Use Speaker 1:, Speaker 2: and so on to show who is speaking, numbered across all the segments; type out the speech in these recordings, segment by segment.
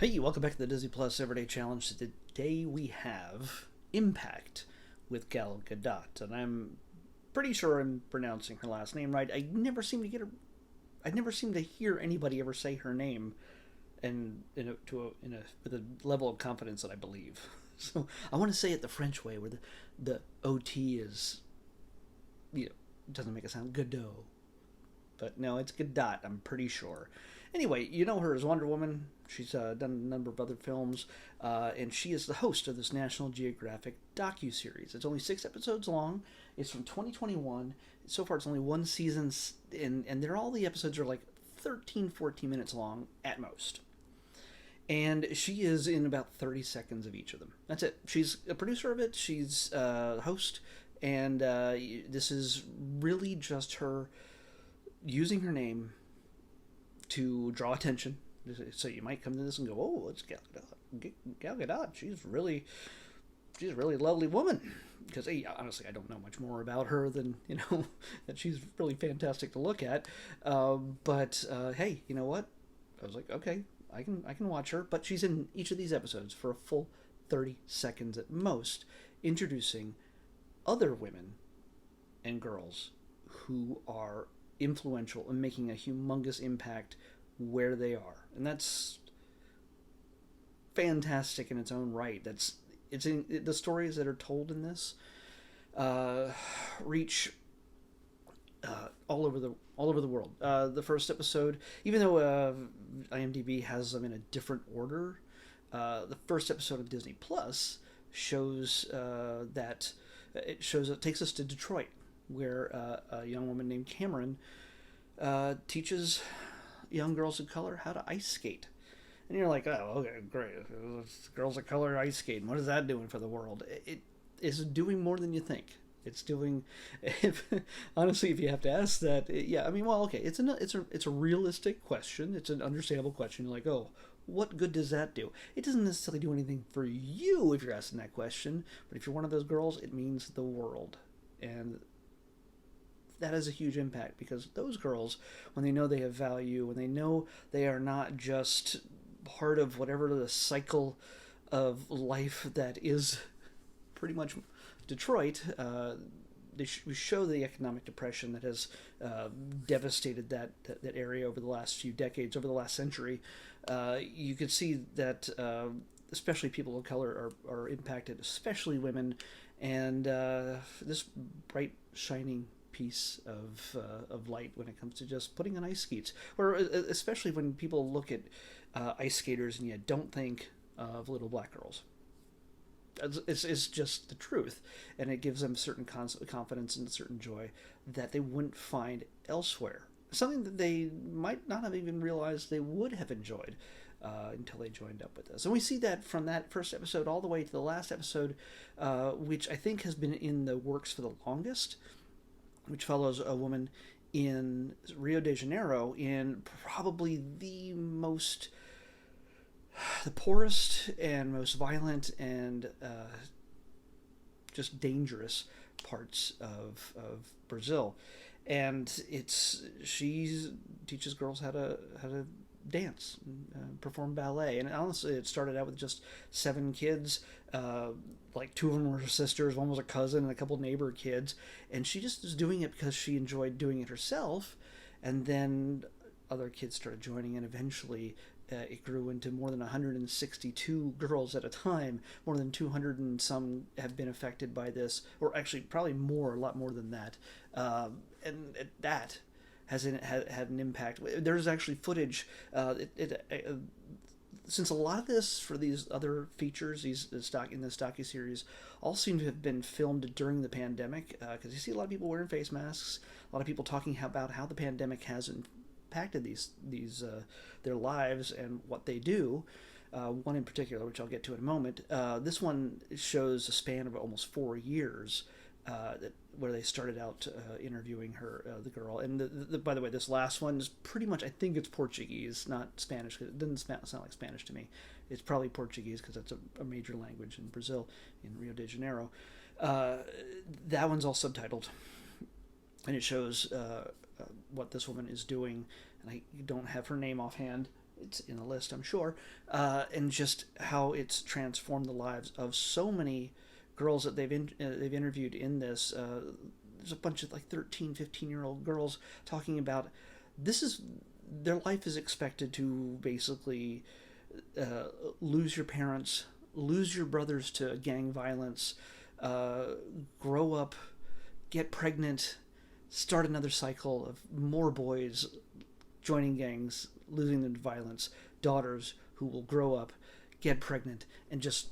Speaker 1: Hey, welcome back to the Disney Plus Everyday Challenge. Today we have Impact with Gal Gadot, and I'm pretty sure I'm pronouncing her last name right. I never seem to hear anybody ever say her name, and with a level of confidence that I believe. So I want to say it the French way, where the OT is, doesn't make it sound Godot. But no, it's Gadot, I'm pretty sure. Anyway, you know her as Wonder Woman. She's done a number of other films, and she is the host of this National Geographic docu-series. It's only 6 episodes long. It's from 2021. So far, it's only one season, and all the episodes are like 13, 14 minutes long at most. And she is in about 30 seconds of each of them. That's it. She's a producer of it. She's a host, and this is really just her using her name to draw attention. So you might come to this and go, "Oh, it's Gal Gadot. Gal Gadot. She's a really lovely woman." Because hey, honestly, I don't know much more about her than that she's really fantastic to look at. But hey, you know what? I was like, okay, I can watch her. But she's in each of these episodes for a full 30 seconds at most, introducing other women and girls who are influential and making a humongous impact where they are, and that's fantastic in its own right. The stories that are told in this reach all over the world. The first episode, even though IMDb has them in a different order, the first episode of Disney Plus shows it takes us to Detroit, where a young woman named Cameron teaches young girls of color how to ice skate. And you're like, oh, okay, great. Girls of color ice skating. What is that doing for the world? It is doing more than you think. It's doing, honestly, if you have to ask that, yeah, I mean, well, okay, it's a realistic question. It's an understandable question. You're like, oh, what good does that do? It doesn't necessarily do anything for you if you're asking that question, but if you're one of those girls, it means the world. And that has a huge impact, because those girls, when they know they have value, when they know they are not just part of whatever the cycle of life that is pretty much Detroit, we show the economic depression that has devastated that area over the last few decades, over the last century. You could see that especially people of color are impacted, especially women, and this bright, shining piece of light when it comes to just putting on ice skates, or especially when people look at ice skaters and you don't think of little black girls. It's just the truth, and it gives them certain confidence and certain joy that they wouldn't find elsewhere. Something that they might not have even realized they would have enjoyed until they joined up with us. And we see that from that first episode all the way to the last episode, which I think has been in the works for the longest, which follows a woman in Rio de Janeiro, in probably the poorest and most violent and just dangerous parts of Brazil. And she teaches girls how to dance, perform ballet. And honestly, it started out with just 7 kids. Like 2 of them were her sisters, one was a cousin, and a couple neighbor kids. And she just was doing it because she enjoyed doing it herself. And then other kids started joining, and eventually it grew into more than 162 girls at a time. More than 200 and some have been affected by this, or actually probably more, a lot more than that. And that has had an impact. There's actually footage. Since a lot of this for these other features, in this docuseries, all seem to have been filmed during the pandemic, because you see a lot of people wearing face masks, a lot of people talking about how the pandemic has impacted their lives and what they do. One in particular, which I'll get to in a moment. This one shows a span of almost 4 years, where they started out interviewing her, the girl. And by the way, this last one is pretty much, I think it's Portuguese, not Spanish, because it doesn't sound like Spanish to me. It's probably Portuguese, because that's a major language in Brazil, in Rio de Janeiro. That one's all subtitled, and it shows what this woman is doing. And I don't have her name offhand, it's in a list, I'm sure, and just how it's transformed the lives of so many girls that they've interviewed in this. There's a bunch of like 13, 15-year-old girls talking about this is their life is expected to basically lose your parents, lose your brothers to gang violence, grow up, get pregnant, start another cycle of more boys joining gangs, losing them to violence, daughters who will grow up, get pregnant, and just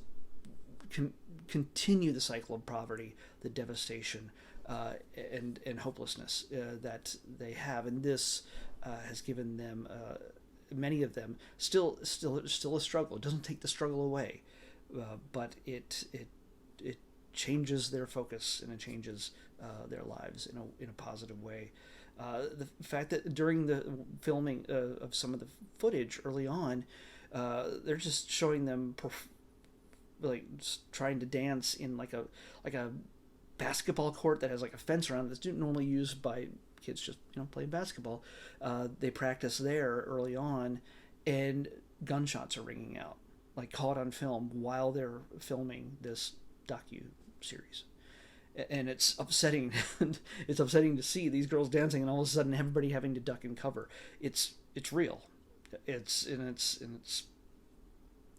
Speaker 1: continue the cycle of poverty, the devastation, and hopelessness that they have. And this has given them, many of them, still a struggle. It doesn't take the struggle away, but it changes their focus, and it changes their lives in a positive way. The fact that during the filming of some of the footage early on, they're just showing them trying to dance in like a basketball court that has like a fence around it that's normally used by kids just playing basketball. They practice there early on, and gunshots are ringing out, like caught on film while they're filming this docu series. And it's upsetting. It's upsetting to see these girls dancing, and all of a sudden everybody having to duck and cover. It's real. It's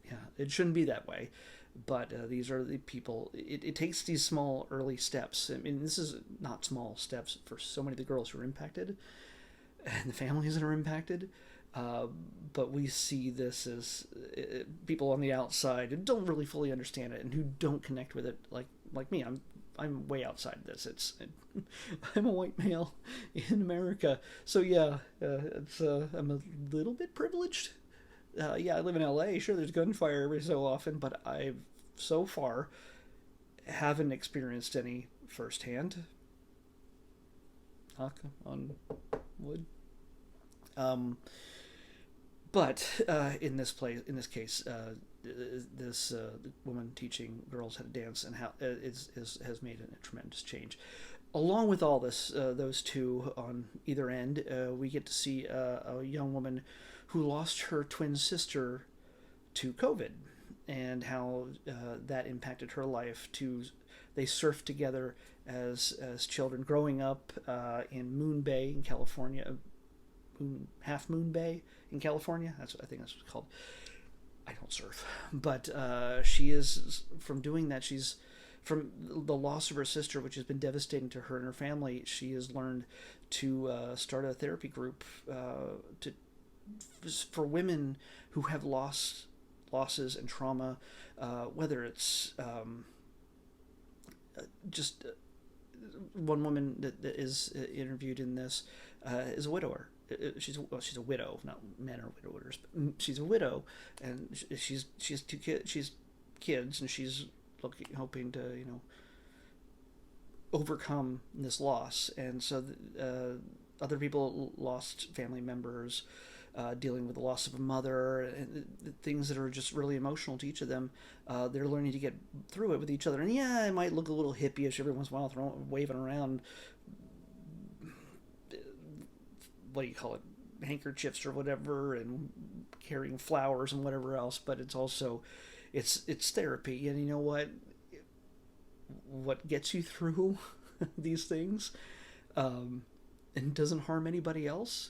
Speaker 1: yeah. It shouldn't be that way, but these are the people. It takes these small early steps. I mean, this is not small steps for so many of the girls who are impacted, and the families that are impacted. But we see this as people on the outside who don't really fully understand it and who don't connect with it like me. I'm way outside this. I'm a white male in America, so yeah, I'm a little bit privileged. Yeah, I live in LA. Sure, there's gunfire every so often, but I've so far haven't experienced any firsthand. Knock on wood. But in this case, this woman teaching girls how to dance and how has made a tremendous change. Along with all this, those two on either end, we get to see a young woman who lost her twin sister to COVID, and how that impacted her life. They surfed together as children, growing up in Moon Bay in California, Half Moon Bay in California. I think that's what it's called. I don't surf, but she is, from doing that, she's from the loss of her sister, which has been devastating to her and her family. She has learned to start a therapy group for women who have losses and trauma, whether it's just one woman that is interviewed in this is a widower. She's a widow, not men are widowers, but she's a widow, and she's two kids. She's kids, and she's hoping to overcome this loss. And so other people lost family members, dealing with the loss of a mother, and things that are just really emotional to each of them. They're learning to get through it with each other. And yeah, it might look a little hippie-ish every once in a while, waving around, what do you call it, handkerchiefs or whatever, and carrying flowers and whatever else. But it's also, it's therapy. And you know what gets you through these things, and doesn't harm anybody else,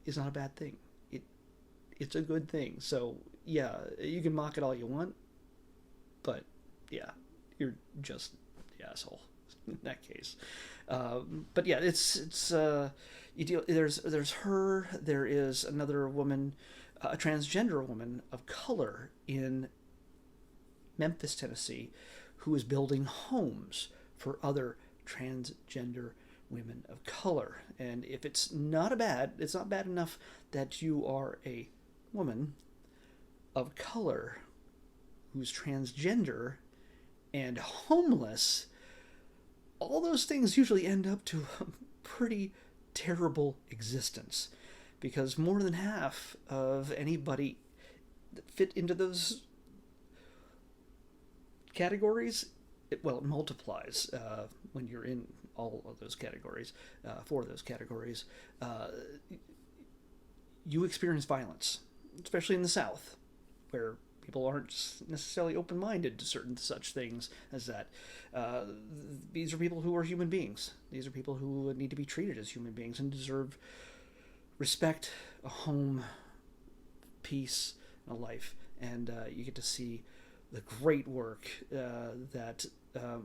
Speaker 1: is not a bad thing. It's a good thing. So yeah, you can mock it all you want, but yeah, you're just the asshole in that case. But yeah, it's you deal. There's her. There is another woman, a transgender woman of color in Memphis, Tennessee, who is building homes for other transgender women of color. And if it's not bad enough that you are a woman of color who's transgender and homeless, all those things usually end up to a pretty terrible existence, because more than half of anybody that fit into those categories, it multiplies when you're in all of those categories, for those categories. you experience violence, especially in the South, where people aren't necessarily open-minded to certain such things as that. Uh, these are people who are human beings. These are people who need to be treated as human beings and deserve respect, a home, peace, and a life. And you get to see the great work that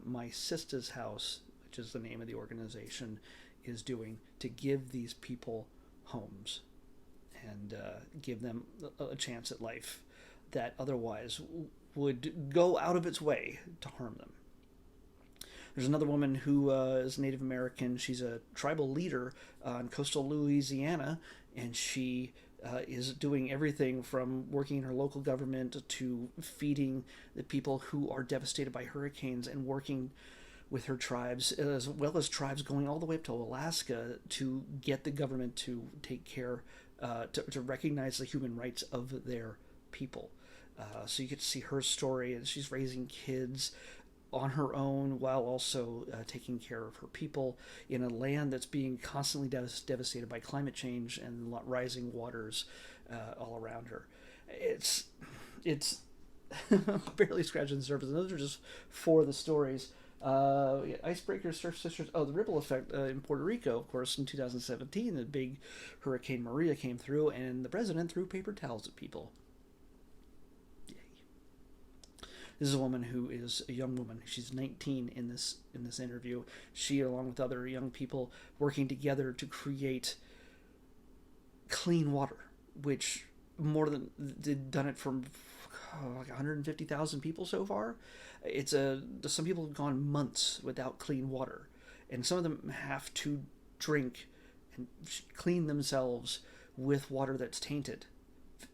Speaker 1: My Sister's House, which is the name of the organization, is doing to give these people homes and give them a chance at life that otherwise would go out of its way to harm them. There's another woman who is Native American. She's a tribal leader in coastal Louisiana, and she is doing everything from working in her local government to feeding the people who are devastated by hurricanes and working with her tribes, as well as tribes going all the way up to Alaska to get the government to take care, to recognize the human rights of their people. So you get to see her story, and she's raising kids on her own while also taking care of her people in a land that's being constantly devastated by climate change and rising waters all around her. It's barely scratching the surface. And those are just four of the stories. Icebreakers, Surf Sisters. Oh, the ripple effect in Puerto Rico, of course, in 2017, the big Hurricane Maria came through, and the president threw paper towels at people. This is a woman who is a young woman. She's 19 in this interview. She, along with other young people, working together to create clean water, which more than they've done it for like 150,000 people so far. Some people have gone months without clean water, and some of them have to drink and clean themselves with water that's tainted.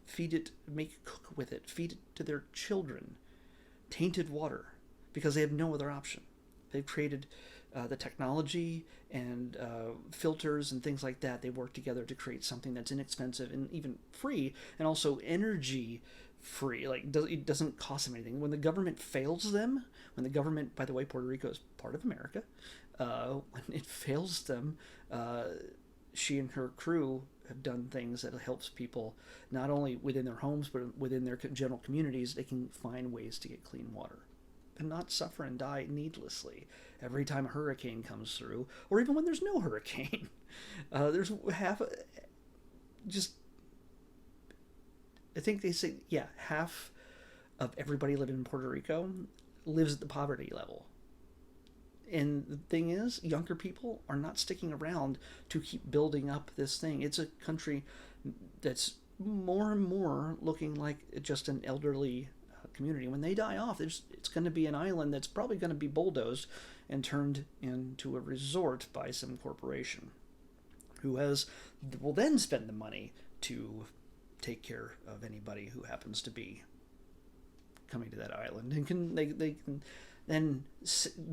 Speaker 1: Feed it, cook with it, feed it to their children. Tainted water, because they have no other option. They've created the technology and filters and things like that. They work together to create something that's inexpensive and even free, and also energy free. Like, it doesn't cost them anything. When the government fails them, when the government, by the way, Puerto Rico is part of America, when it fails them, she and her crew have done things that helps people not only within their homes but within their general communities. They can find ways to get clean water and not suffer and die needlessly every time a hurricane comes through, or even when there's no hurricane. There's I think they say, half of everybody living in Puerto Rico lives at the poverty level. And the thing is, younger people are not sticking around to keep building up this thing. It's a country that's more and more looking like just an elderly community. When they die off, it's going to be an island that's probably going to be bulldozed and turned into a resort by some corporation who will then spend the money to take care of anybody who happens to be coming to that island, and they can then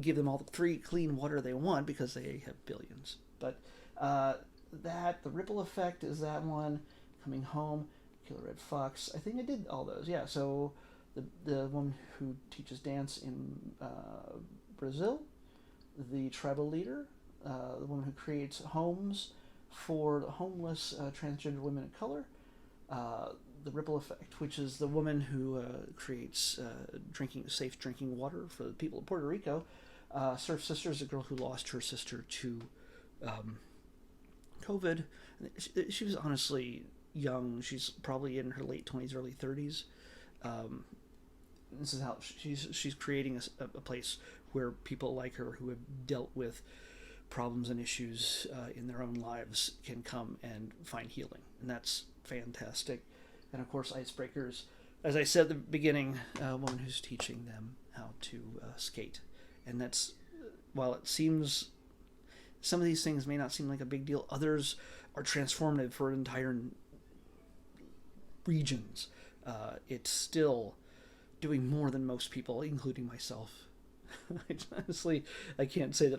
Speaker 1: give them all the free clean water they want because they have billions. But the ripple effect is that one. Coming Home, Killer Red Fox. I think I did all those. Yeah. So the woman who teaches dance in Brazil, the tribal leader, the woman who creates homes for the homeless transgender women of color. The ripple effect, which is the woman who creates safe drinking water for the people of Puerto Rico. Surf Sisters, a girl who lost her sister to COVID. She was honestly young. She's probably in her late 20s, early 30s. This is how she's creating a place where people like her who have dealt with problems and issues in their own lives can come and find healing, and that's fantastic. And of course, Icebreakers, as I said at the beginning, a woman who's teaching them how to skate. And that's, while it seems, some of these things may not seem like a big deal, others are transformative for entire regions. It's still doing more than most people, including myself. Honestly, I can't say that,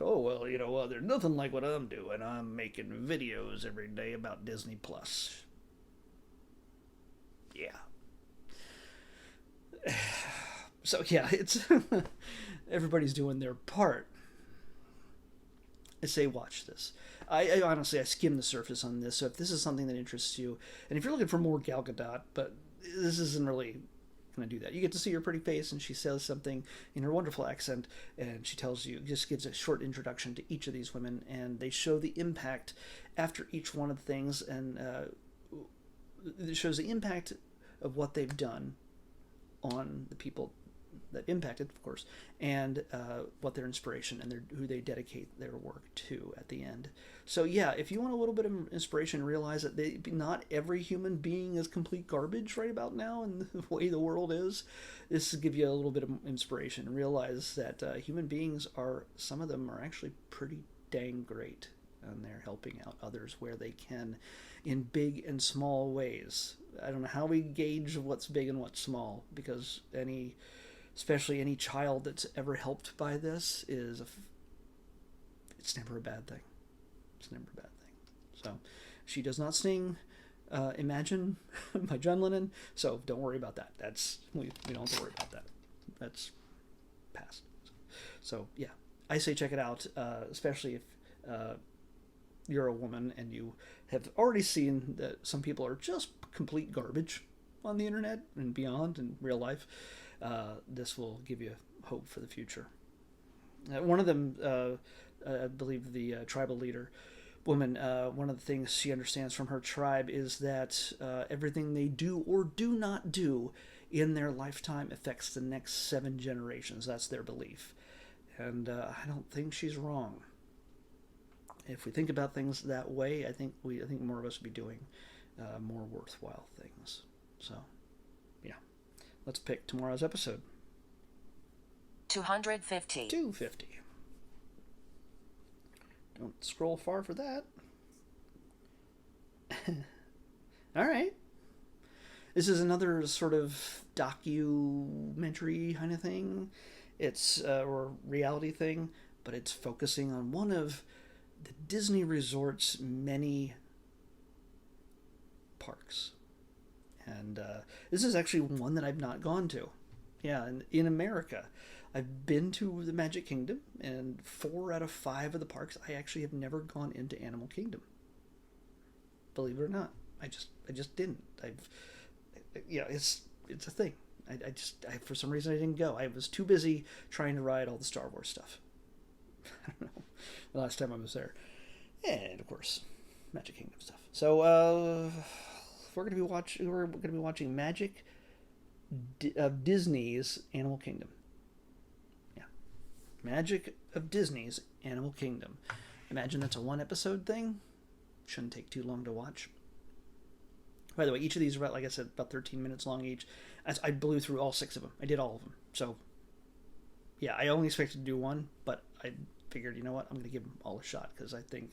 Speaker 1: there's nothing like what I'm doing. I'm making videos every day about Disney Plus. Yeah. So yeah, it's everybody's doing their part. I say watch this. I honestly, I skimmed the surface on this. So if this is something that interests you, and if you're looking for more Gal Gadot, but this isn't really going to do that. You get to see her pretty face, and she says something in her wonderful accent, and she tells you, just gives a short introduction to each of these women, and they show the impact after each one of the things, and it shows the impact of what they've done on the people that impacted, of course, and what their inspiration and who they dedicate their work to at the end. So yeah, if you want a little bit of inspiration, realize that not every human being is complete garbage right about now, and the way the world is. This will give you a little bit of inspiration, and realize that human beings some of them are actually pretty dang great, and they're helping out others where they can, in big and small ways. I don't know how we gauge what's big and what's small, because especially any child that's ever helped by this it's never a bad thing. It's never a bad thing. So she does not sing Imagine by John Lennon, so don't worry about that. We don't have to worry about that. That's past. So yeah, I say check it out, especially if you're a woman and you have already seen that some people are just complete garbage on the internet and beyond in real life. This will give you hope for the future. One of them, I believe the tribal leader woman, one of the things she understands from her tribe is that everything they do or do not do in their lifetime affects the next 7 generations. That's their belief. And I don't think she's wrong. If we think about things that way, I think more of us would be doing more worthwhile things. So, yeah. Let's pick tomorrow's episode.
Speaker 2: 250.
Speaker 1: 250. Don't scroll far for that. All right. This is another sort of documentary kind of thing. It's or reality thing, but it's focusing on one of the Disney Resort's many parks. And this is actually one that I've not gone to. Yeah, in America. I've been to the Magic Kingdom, and 4 out of 5 of the parks, I actually have never gone into Animal Kingdom. Believe it or not. I just didn't. It's a thing. I for some reason I didn't go. I was too busy trying to ride all the Star Wars stuff. I don't know. The last time I was there. And of course, Magic Kingdom stuff. So we're gonna be watching Magic of Disney's Animal Kingdom. Yeah, Magic of Disney's Animal Kingdom. Imagine that's a 1-episode thing. Shouldn't take too long to watch. By the way, each of these are about, like I said, about 13 minutes long each. I blew through all 6 of them. I did all of them. So, yeah, I only expected to do 1, but I figured, you know what, I'm going to give them all a shot because I think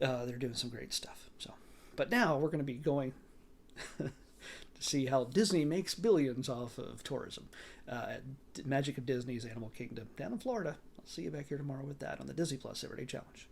Speaker 1: they're doing some great stuff. So, but now we're going to be going to see how Disney makes billions off of tourism at Magic of Disney's Animal Kingdom down in Florida. I'll see you back here tomorrow with that on the Disney Plus Everyday Challenge.